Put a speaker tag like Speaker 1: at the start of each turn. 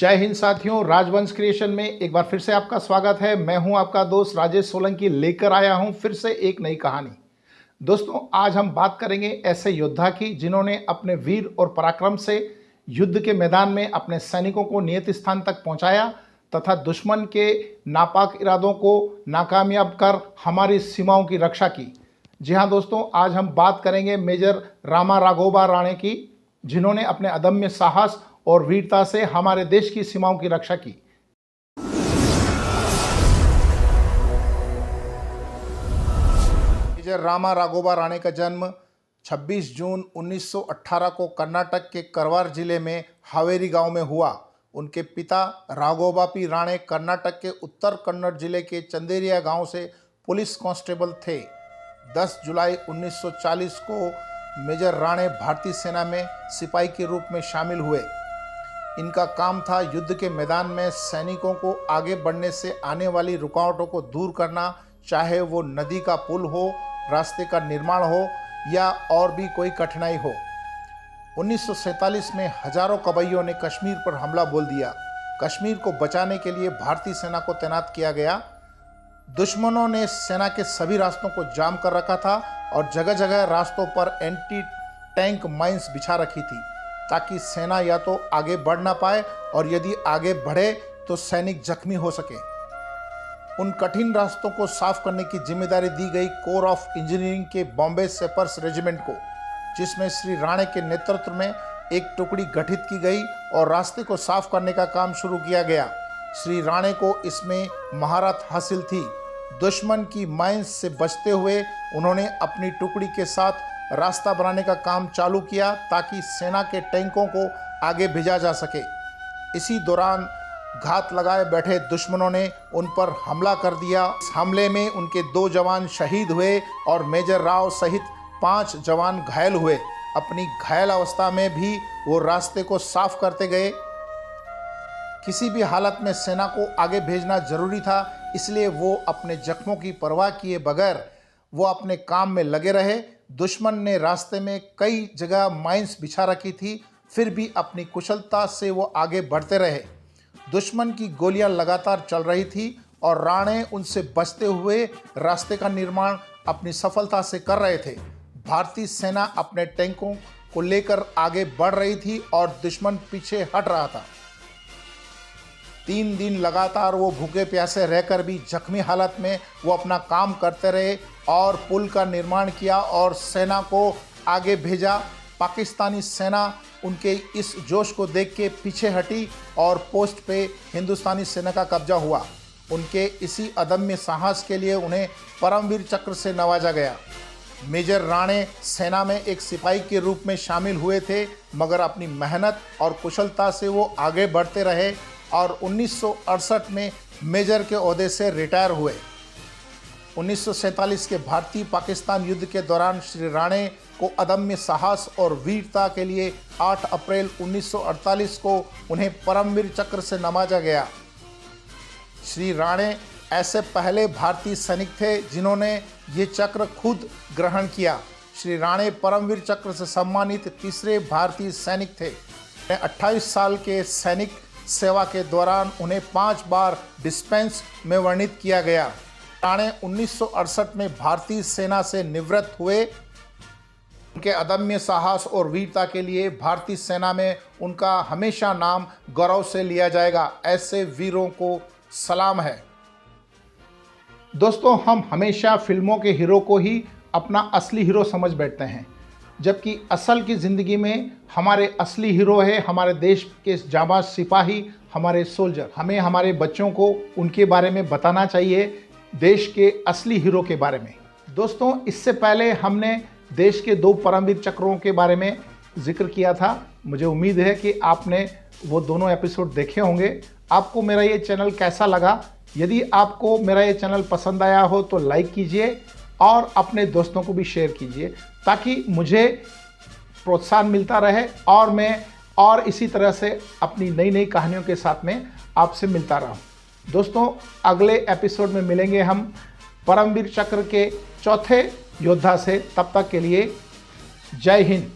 Speaker 1: जय हिंद साथियों, राजवंश क्रिएशन में एक बार फिर से आपका स्वागत है। मैं हूं आपका दोस्त राजेश सोलंकी, लेकर आया हूं फिर से एक नई कहानी। दोस्तों, आज हम बात करेंगे ऐसे योद्धा की जिन्होंने अपने वीर और पराक्रम से युद्ध के मैदान में अपने सैनिकों को नियत स्थान तक पहुंचाया तथा दुश्मन के नापाक इरादों को नाकामयाब कर हमारी सीमाओं की रक्षा की। जी हाँ दोस्तों, आज हम बात करेंगे मेजर रामा राघोबा राणे की, जिन्होंने अपने अदम्य साहस और वीरता से हमारे देश की सीमाओं की रक्षा की। मेजर रामा राघोबा राणे का जन्म 26 जून 1918 को कर्नाटक के करवार जिले में हावेरी गांव में हुआ। उनके पिता राघोबा पी राणे कर्नाटक के उत्तर कन्नड़ जिले के चंदेरिया गांव से पुलिस कांस्टेबल थे। 10 जुलाई 1940 को मेजर राणे भारतीय सेना में सिपाही के रूप में शामिल हुए। इनका काम था युद्ध के मैदान में सैनिकों को आगे बढ़ने से आने वाली रुकावटों को दूर करना, चाहे वो नदी का पुल हो, रास्ते का निर्माण हो या और भी कोई कठिनाई हो। 1947 में हजारों कबैयों ने कश्मीर पर हमला बोल दिया। कश्मीर को बचाने के लिए भारतीय सेना को तैनात किया गया। दुश्मनों ने सेना के सभी रास्तों को जाम कर रखा था और जगह जगह रास्तों पर एंटी टैंक माइंस बिछा रखी थी, ताकि सेना या तो आगे बढ़ ना पाए और यदि आगे बढ़े तो सैनिक जख्मी हो सके। उन कठिन रास्तों को साफ करने की जिम्मेदारी दी गई कोर ऑफ इंजीनियरिंग के बॉम्बे सेपर्स रेजिमेंट को, जिसमें श्री राणे के नेतृत्व में एक टुकड़ी गठित की गई और रास्ते को साफ करने का काम शुरू किया गया। श्री राणे को इसमें महारत हासिल थी। दुश्मन की माइंस से बचते हुए उन्होंने अपनी टुकड़ी के साथ रास्ता बनाने का काम चालू किया, ताकि सेना के टैंकों को आगे भेजा जा सके। इसी दौरान घात लगाए बैठे दुश्मनों ने उन पर हमला कर दिया। इस हमले में उनके 2 जवान शहीद हुए और मेजर राव सहित 5 जवान घायल हुए। अपनी घायल अवस्था में भी वो रास्ते को साफ करते गए। किसी भी हालत में सेना को आगे भेजना जरूरी था, इसलिए वो अपने जख्मों की परवाह किए बगैर वो अपने काम में लगे रहे। दुश्मन ने रास्ते में कई जगह माइंस बिछा रखी थी, फिर भी अपनी कुशलता से वो आगे बढ़ते रहे। दुश्मन की गोलियां लगातार चल रही थी और राणे उनसे बचते हुए रास्ते का निर्माण अपनी सफलता से कर रहे थे। भारतीय सेना अपने टैंकों को लेकर आगे बढ़ रही थी और दुश्मन पीछे हट रहा था। 3 दिन लगातार वो भूखे प्यासे रहकर भी जख्मी हालत में वो अपना काम करते रहे और पुल का निर्माण किया और सेना को आगे भेजा। पाकिस्तानी सेना उनके इस जोश को देख के पीछे हटी और पोस्ट पे हिंदुस्तानी सेना का कब्जा हुआ। उनके इसी अदम्य साहस के लिए उन्हें परमवीर चक्र से नवाजा गया। मेजर राणे सेना में एक सिपाही के रूप में शामिल हुए थे, मगर अपनी मेहनत और कुशलता से वो आगे बढ़ते रहे और 1968 में मेजर के ओहदे से रिटायर हुए। 1947 के भारतीय पाकिस्तान युद्ध के दौरान श्री राणे को अदम्य साहस और वीरता के लिए 8 अप्रैल 1948 को उन्हें परमवीर चक्र से नवाजा गया। श्री राणे ऐसे पहले भारतीय सैनिक थे जिन्होंने ये चक्र खुद ग्रहण किया। श्री राणे परमवीर चक्र से सम्मानित तीसरे भारतीय सैनिक थे। 28 साल के सैनिक सेवा के दौरान उन्हें 5 बार डिस्पेंस में वर्णित किया गया। राणे 1968 में भारतीय सेना से निवृत्त हुए। उनके अदम्य साहस और वीरता के लिए भारतीय सेना में उनका हमेशा नाम गौरव से लिया जाएगा। ऐसे वीरों को सलाम है। दोस्तों, हम हमेशा फिल्मों के हीरो को ही अपना असली हीरो समझ बैठते हैं, जबकि असल की ज़िंदगी में हमारे असली हीरो है हमारे देश के जाबाज सिपाही, हमारे सोल्जर। हमें हमारे बच्चों को उनके बारे में बताना चाहिए, देश के असली हीरो के बारे में। दोस्तों, इससे पहले हमने देश के 2 परमवीर चक्रों के बारे में जिक्र किया था। मुझे उम्मीद है कि आपने वो दोनों एपिसोड देखे होंगे। आपको मेरा ये चैनल कैसा लगा? यदि आपको मेरा ये चैनल पसंद आया हो तो लाइक कीजिए और अपने दोस्तों को भी शेयर कीजिए, ताकि मुझे प्रोत्साहन मिलता रहे और मैं और इसी तरह से अपनी नई नई कहानियों के साथ में आपसे मिलता रहूं। दोस्तों, अगले एपिसोड में मिलेंगे हम परमवीर चक्र के चौथे योद्धा से। तब तक के लिए जय हिंद।